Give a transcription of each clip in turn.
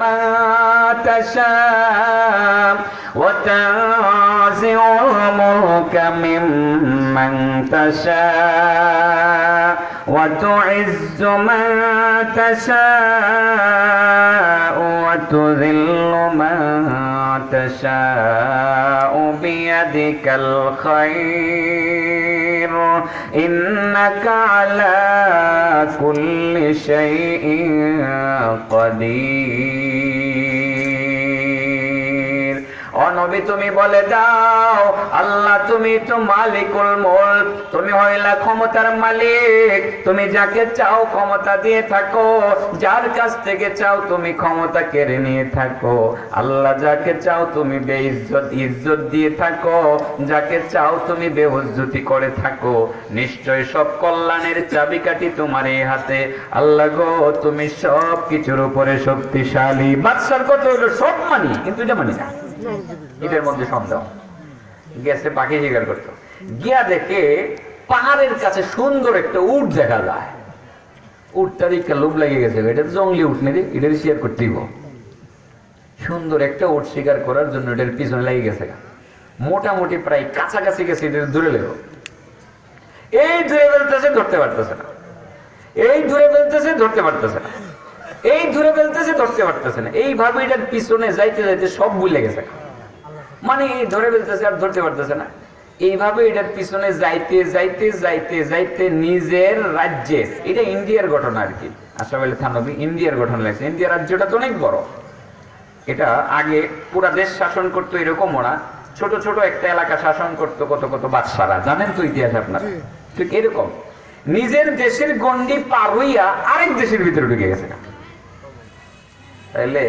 ما تشاء وتنزع الملك ممن تشاء وتعز من تشاء وتذل من تشاء بيدك الخير إنك على كل شيء قدير। ও নবী তুমি বলে দাও আল্লাহ তুমি তো মালিকুল মুলক, তুমি হইলা ক্ষমতার মালিক, তুমি যাকে চাও ক্ষমতা দিয়ে থাকো, যার কাছ থেকে চাও তুমি ক্ষমতা কেড়ে নিয়ে থাকো। আল্লাহ যাকে চাও তুমি বেইজ্জত ইজ্জত দিয়ে থাকো, যাকে চাও তুমি বেইজ্জতি করে থাকো। নিশ্চয় সব কল্যাণের চাবিকাঠি তোমার এই হাতে। আল্লাহ গো তুমি সব কিছুর উপরে শক্তিশালী। বাদশার কথা হলো সব মানি, কিন্তু এটা মানি না, এটার মধ্যে সন্দেহ। গেছে পাখি শিকার করতো, গিয়া দেখে পাহাড়ের কাছে সুন্দর একটা উট দেখা যায়। উটটার একটা লোভ লেগে গেছে, এটা জঙ্গলি উট নেই, এটার শিকার করতেই। সুন্দর একটা উট শিকার করার জন্য এটার পিছনে লেগে গেছে, মোটামুটি প্রায় কাছাকাছি গেছে, এটা দূরে লেগে এই দূরে ফেলতেছে, ধরতে পারতেছে না, এই দূরে ফেলতেছে, ধরতে পারতেছে না, এই দূরে ফেলতেছে, ধরতে পারতেছে না। এইভাবে এটার পিছনে যাইতে যাইতে সব ভুলে গেছে, মানে ধরে ফেলতেছে আর ধরতে পারতেছে না। এইভাবে এটার পিছনে যাইতে যাইতে যাইতে যাইতে নিজের রাজ্যে, এটা ইন্ডিয়ার ঘটনা আর কি, আশরাফ আলী থানভী ইন্ডিয়ার ঘটনা লাগছে। ইন্ডিয়ার রাজ্যটা তো অনেক বড়, এটা আগে পুরা দেশ শাসন করতো এরকম ওরা, ছোট ছোট একটা এলাকা শাসন করতো কত কত বাদশারা, জানেন তো ইতিহাস আপনারা। ঠিক এরকম নিজের দেশের গন্ডি পার হইয়া আরেক দেশের ভিতরে ঢুকে গেছে। তাইলে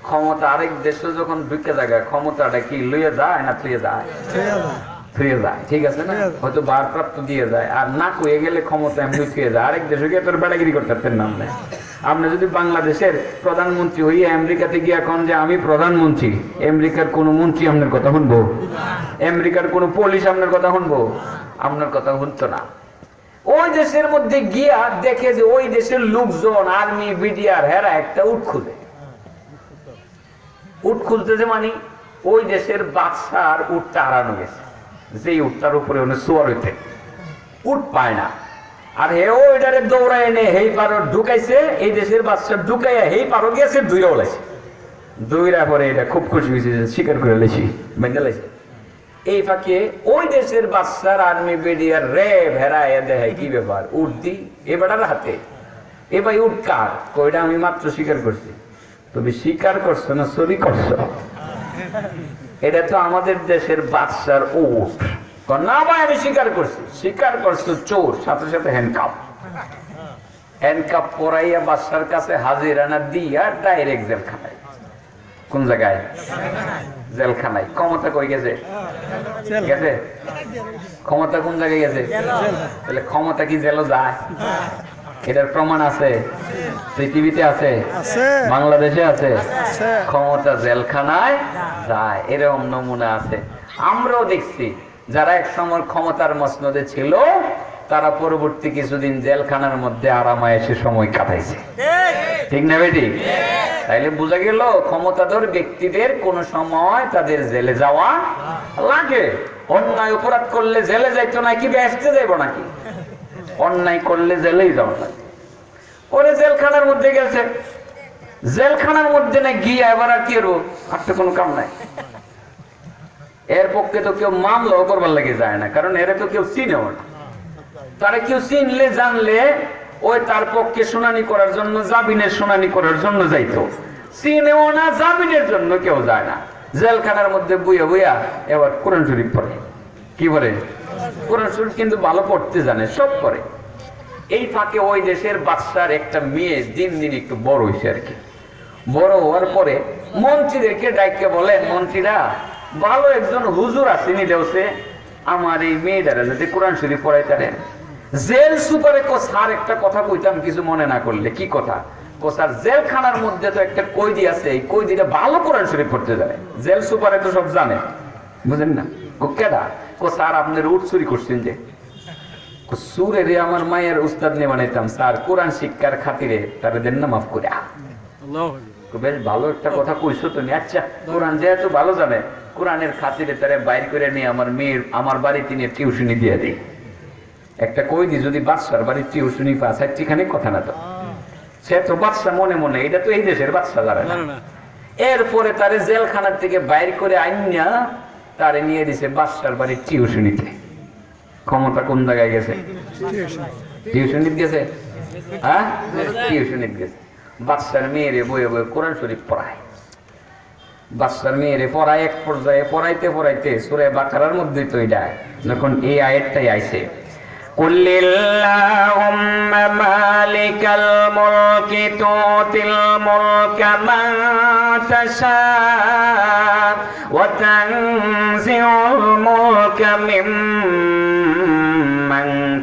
ক্ষমতা আরেক দেশে যখন ঢুকে যায়, ক্ষমতাটা কি লইয়া যায় না থুয়ে যায়? থুয়ে যায়, ঠিক আছে না? হয়তো ভারপ্রাপ্ত দিয়ে যায়, আর না কয়ে গেলে ক্ষমতা এমনি থুয়ে যায়। আরেক দেশে গিয়ে তোর বেড়াগিরি করতে পারতেন না। আপনি যদি বাংলাদেশের প্রধানমন্ত্রী হইয়া আমেরিকাতে গিয়ে এখন যে আমি প্রধানমন্ত্রী, আমেরিকার কোন মন্ত্রী আপনার কথা শুনবো? আমেরিকার কোন পুলিশ আপনার কথা শুনবো? আপনার কথা শুনতো না। ওই দেশের মধ্যে গিয়া দেখে যে ওই দেশের লোকজন, আর্মি বিডিআর, হেরা একটা উট খুঁজে। উট খুলতেছে মানে ওই দেশের বাদশার উটটা হারানো গেছে, যে উটটার উপরে সোয়ার হইতে উট পায় না। আর হে ওইটারে দৌড়ায় এনে হেই পারো ঢুকাইছে, এই দেশের বাদশা ঢুকাইয়া হেই পারো গেছে, দুইরা ওলাইছে। দুইরা পরে এটা খুব খুশি হয়েছে, স্বীকার করে লেছি, বেঁধে লাইছে। এই ফাঁকে ওই দেশের বাদশার আর্মি বিডিআর রে ভেড়ায় দেখায় কি ব্যাপার, উট দি এবার হাতে, এ ভাই উট কার? কইটা আমি মাত্র স্বীকার করছি। তুমি স্বীকার করছো না চুরি করছো? এটা তো আমাদের দেশের বাদশার উট। না ভাই আমি স্বীকার করছি। স্বীকার করছো চোর, সাথে সাথে হ্যান্ডকাপ, হ্যান্ডকাপ পরাইয়া বাদশার কাছে হাজিরানা দিয়া ডাইরেক্ট জেলখানায়। কোন জায়গায়? জেলখানায়। ক্ষমতা কই গেছে? গেছে ক্ষমতা কোন জায়গায় গেছে? তাহলে ক্ষমতা কি জেলও যায়? এটার প্রমাণ আছে, পৃথিবীতে আছে, বাংলাদেশে আছে। ক্ষমতা জেলখানায় যায়, এরকম নমুনা আছে। আমরাও দেখছি যারা এক সময় ক্ষমতার মসনদে ছিল, তারা পরবর্তী কিছুদিন জেলখানার মধ্যে আরামায়েশে সময় কাটাইছে, ঠিক না বেটি? তাইলে বোঝা গেল ক্ষমতাধর ব্যক্তিদের কোন সময় তাদের জেলে যাওয়া লাগে। অন্যায় অপরাধ করলে জেলে যাইতো নাকি বেহেশতে যাইব নাকি? অন্যায় করলে জেলেই যাওয়া লাগে। ওরে জেলখানার মধ্যে গেছে, জেলখানার মধ্যে না গিয়ে এবার আর কি আর তো কোনো কাম নাই। এর পক্ষে তো কেউ মামলাও করবার লাগে যায় না, কারণ এরা তো কেউ চিনেও না। তারা কেউ চিনলে জানলে ওই তার পক্ষে শুনানি করার জন্য, জামিনের শুনানি করার জন্য যাইতো। চিনেও না, জামিনের জন্য কেউ যায় না। জেলখানার মধ্যে বুয়া বুয়া এবার কোরআন শরীফ পড়ে। কি বলে? কোরআন শরীফ কিন্তু ভালো পড়তে জানে, সব করে। এই ফাঁকে ওই দেশের বাদশার একটা মেয়ে দিন দিন একটু বড় হয়েছে আর কি। বড় হওয়ার পরে মন্ত্রীদেরকে ডাইকে বলেন, মন্ত্রীরা ভালো একজন হুজুর আসেনি দেওছে, আমার এই মেয়েটারা যদি কোরআন শরীফ পড়াইতারেন। জেল সুপারে স্যার একটা কথা কইতাম, কিছু মনে না করলে। কি কথা? স্যার জেলখানার মধ্যে তো একটা কয়েদি আছে, এই কয়েদিটা ভালো কোরআন শরীফ পড়তে জানে। জেল সুপারে তো সব জানে, বুঝেন না? কেডা? স্যার আপনার উট চুরি করছেন যে। সুরে রে আমার মায়ের উস্তাদ নিয়ে বানাইতাম স্যার, কোরআন শিক্ষার খাতিরে তারা দেন না মাফ করে। বেশ ভালো একটা কথা কইছো তুমি। আচ্ছা, কোরআন যেহেতু ভালো জানে, কোরআনের খাতিরে তারা বাইর করে নিয়ে আমার মেয়ের আমার বাড়িতে নিয়ে টিউশনি দিয়ে দিই। একটা কই দি, যদি বাদশার বাড়ির টিউশনি পাস হয় ঠিকানে কথা না তো। সে তো বাদশা মনে মনে, এটা তো এই দেশের বাদশা জানে না। এরপরে তারে জেলখানার থেকে বাইর করে আইনা তারে নিয়ে দিছে বাদশার বাড়ির টিউশনিতে। ক্ষমতা কোন জায়গায় গেছে? টিউশনিতে গেছে। হ্যাঁ, টিউশনিতে গেছে। বাদশার মেয়েরে বয়ে বয়ে কোরআন শরীফ পড়ায়। বাদশার মেয়েরে পড়ায়, এক পর্যায়ে পড়াইতে পড়াইতে সূরা বাকারার মধ্যে তো এটা যখন এই আয়াতটাই আইছে, কুল্লিল্লাহুম্মা মালিকাল মুলকি তুতিল মুলকা মান তাশা ওয়া তানজিউল মুলকা মিম্মান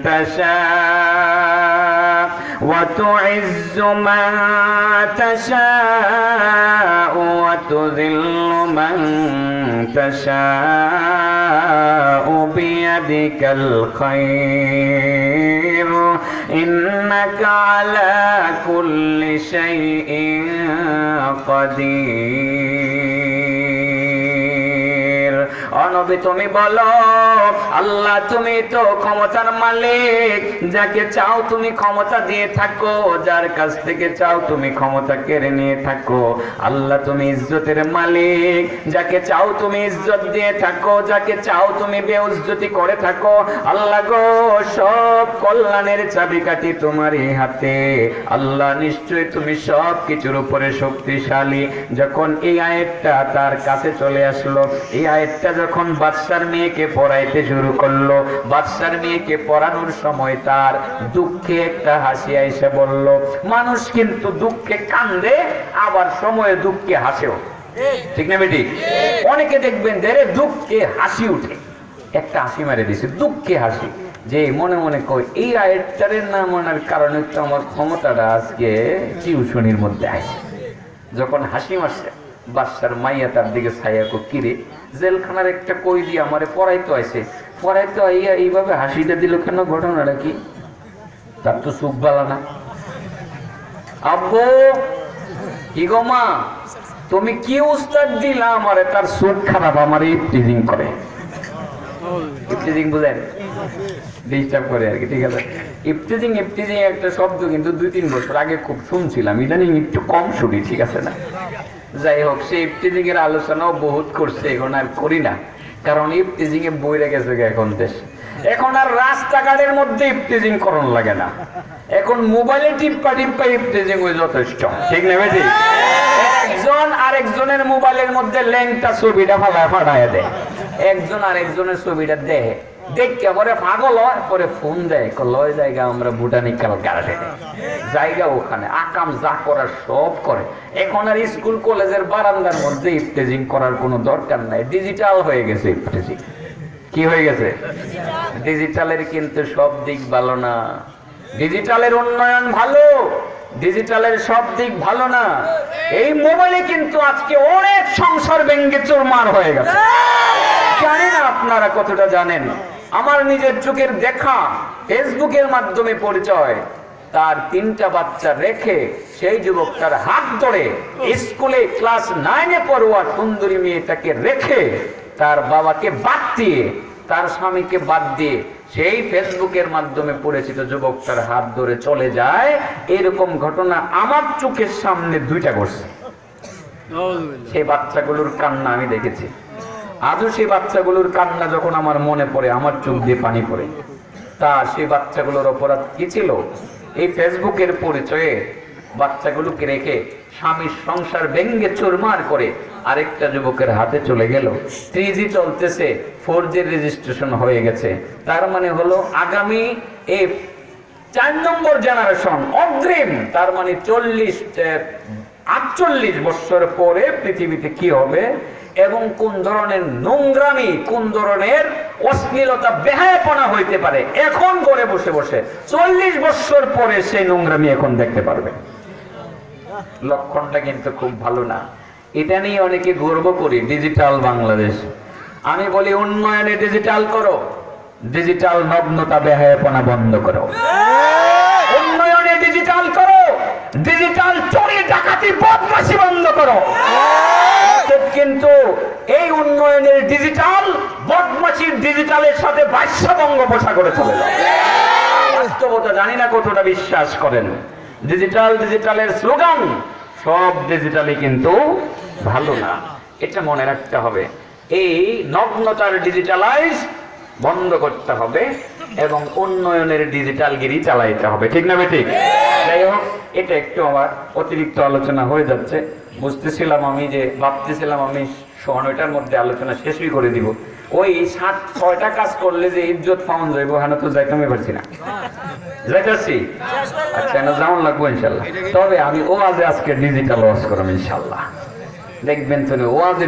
তাশা وتعز من تشاء وتذل من تشاء بيدك الخير إنك على كل شيء قدير। নবী তুমি বলো, আল্লাহ তুমি তো ক্ষমতার মালিক, যাকে চাও তুমি ক্ষমতা দিয়ে থাকো, যার কাছ থেকে চাও তুমি ক্ষমতা কেড়ে নিয়ে থাকো। আল্লাহ তুমি ইজ্জতের মালিক, যাকে চাও তুমি ইজ্জত দিয়ে থাকো, যাকে চাও তুমি বেইজ্জতি করে থাকো। আল্লাহ গো, সব কল্যাণের চাবিকাঠি তোমারই হাতে। আল্লাহ নিশ্চয়ই তুমি সব কিছুর উপরে শক্তিশালী। যখন এই আয়াতটা তার কাছে চলে আসলো, এই আয়াতটা যখন বাদশার মেয়েকে পড়াইতে শুরু করলো, বাদশার মেয়েকে পড়ানোর সময় তার দুঃখে একটা হাসি আইসা বলল। মানুষ কিন্তু দুঃখে কান্দে, আবার সময়ে দুঃখে হাসেও, ঠিক না বেটি? অনেকে দেখবেন ধীরে দুঃখে হাসি উঠে, একটা হাসি মারে দিছে, দুঃখে হাসি, যে মনে মনে কয় এই আয়াতটার না মানার কারণে তো আমার ক্ষমতাটা আজকে টিউশনির মধ্যে আসে। যখন হাসি মারছে, বাদশার মাইয়া তার দিকে ছায়া কো, কিরে জেলখানার একটা কয়েদি আমারে পড়াইতে আইছে, পড়াইতে আইয়া এইভাবে হাসিটা দিল কেন? ঘটনাটা কি? তার তো সুখ বালা না। আব্বু কি গো মা, তুমি কি উস্তাদ দিলা আমারে? তার সুখ খারাপ, আমারে ইফটিজিং করে। ইফটিজিং বুঝেন? ডিস্টার্ব করে আর কি, ঠিক আছে। ইফটিজিং ইফটিজিং একটা শব্দ কিন্তু 2-3 বছর আগে খুব শুনছিলাম, ইদানিং একটু কম শুনি, ঠিক আছে না? যাই হোক, সে ইফটিজিং এর আলোচনাও বহুত করছে, এখন আর করি না, কারণ ইফটিজিং এ বইরে গেছে এখন দেশ। এখন আর রাস্তাঘাটের মধ্যে ইফটিজিং করণ লাগে না, এখন মোবাইলে টিপ্পা টিপ্পা ইফটিজিং হয়ে যথেষ্ট, ঠিক না বেটি? একজন আরেকজনের মোবাইলের মধ্যে ল্যাংটা ছবিটা ফাটায় দেয়, একজন আরেকজনের ছবিটা দেয়, দেখে পরে পাগল হয়, পরে ফোন দেয়, লয় জায়গা আমরা বোটানিক্যাল গার্ডেনে জায়গা, ওখানে আকাম যা করার সব করে। এখন আর স্কুল কলেজের বারান্দার মধ্যে ইফটিজিং করার কোনো দরকার নাই, ডিজিটাল হয়ে গেছে ইফটিজিং। কি হয়ে গেছে? ডিজিটালের কিন্তু সব দিক ভালো না, ডিজিটালের উন্নয়ন ভালো, ডিজিটালের সব দিক ভালো না। এই মোবাইলে কিন্তু আজকে অনেক সংসার ভেঙে চুরমার হয়ে গেছে, জানি না আপনারা কতটা জানেন। আমার নিজের চোখের দেখা, ফেসবুকের মাধ্যমে পরিচয়, তার 3টা বাচ্চা রেখে সেই যুবকটার হাত ধরে স্কুলে ক্লাস 9-এ পড়ুয়া সুন্দরী মেয়েটাকে রেখে তার বাবাকে বাদ দিয়ে, তার স্বামীকে বাদ দিয়ে সেই ফেসবুকের মাধ্যমে পরিচিত যুবকটার হাত ধরে চলে যায়। এরকম ঘটনা আমার চোখের সামনে 2টা ঘটছে। সেই বাচ্চাগুলোর কান্না আমি দেখেছি, আজও সেই বাচ্চাগুলোর কান্না যখন আমার মনে পড়ে আমার চোখ দিয়ে পানি পড়ে। তা সেই বাচ্চাগুলোর অপরাধ কি ছিল? এই ফেসবুকের পরিচয়ে বাচ্চাগুলোকে রেখে স্বামীর সংসার ভেঙ্গে চুরমার করে আরেকটা যুবকের হাতে চলে গেল। 3G চলতেছে, 4G রেজিস্ট্রেশন হয়ে গেছে, তার মানে হলো আগামী এই 4 নম্বর জেনারেশন অগ্রিম, তার মানে 48 বছর পরে পৃথিবীতে কি হবে এবং কোন ধরনের নোংরামি, কোন ধরনের অশ্লীলতা, বেহায়াপনা হইতে পারে, এখন ঘরে বসে বসে 40 বছর পরে সেই নোংরামি এখন দেখতে পারবে। লক্ষণটা কিন্তু খুব ভালো না। এটা নিয়ে অনেকে গর্ব করি, ডিজিটাল বাংলাদেশ। আমি বলি উন্নয়নে ডিজিটাল করো, ডিজিটাল নগ্নতা বেহায়াপনা বন্ধ করো। উন্নয়নে ডিজিটাল করো, ডিজিটাল চুরি ডাকাতি খালি বদমাশি বন্ধ করো। কিন্তু এই উন্নয়নের ডিজিটাল বদমাশির ডিজিটালের সাথে ভাষ্যভঙ্গ পোষা করে চলে যায়। বাস্তবতা জানি না কতটা বিশ্বাস করেন। ডিজিটালের স্লোগান, সব ডিজিটালই কিন্তু ভালো না, এটা মনে রাখতে হবে। এই নগ্নতার ডিজিটালাইজ বন্ধ করতে হবে এবং উন্নয়নের ডিজিটালগিরি চালাইতে হবে, ঠিক না ঠিক? যাই হোক, এটা একটু আমার অতিরিক্ত আলোচনা হয়ে যাচ্ছে। বুঝতেছিলাম আমি যে ভাবতেছিলাম আমি 9টার মধ্যে আলোচনা শেষই করে দিব। ওই 6টা কাজ করলে যে ইজ্জত পাওয়া যাইব, হ্যাঁ তো যাইতে পারছি না, যাইতেছি। আচ্ছা, না যেমন লাগবো ইনশাল্লাহ। তবে আমি ওয়াজে আজকে ডিজিটাল ওয়াজ করব ইনশাল্লাহ, দেখবেন তো ওয়াজে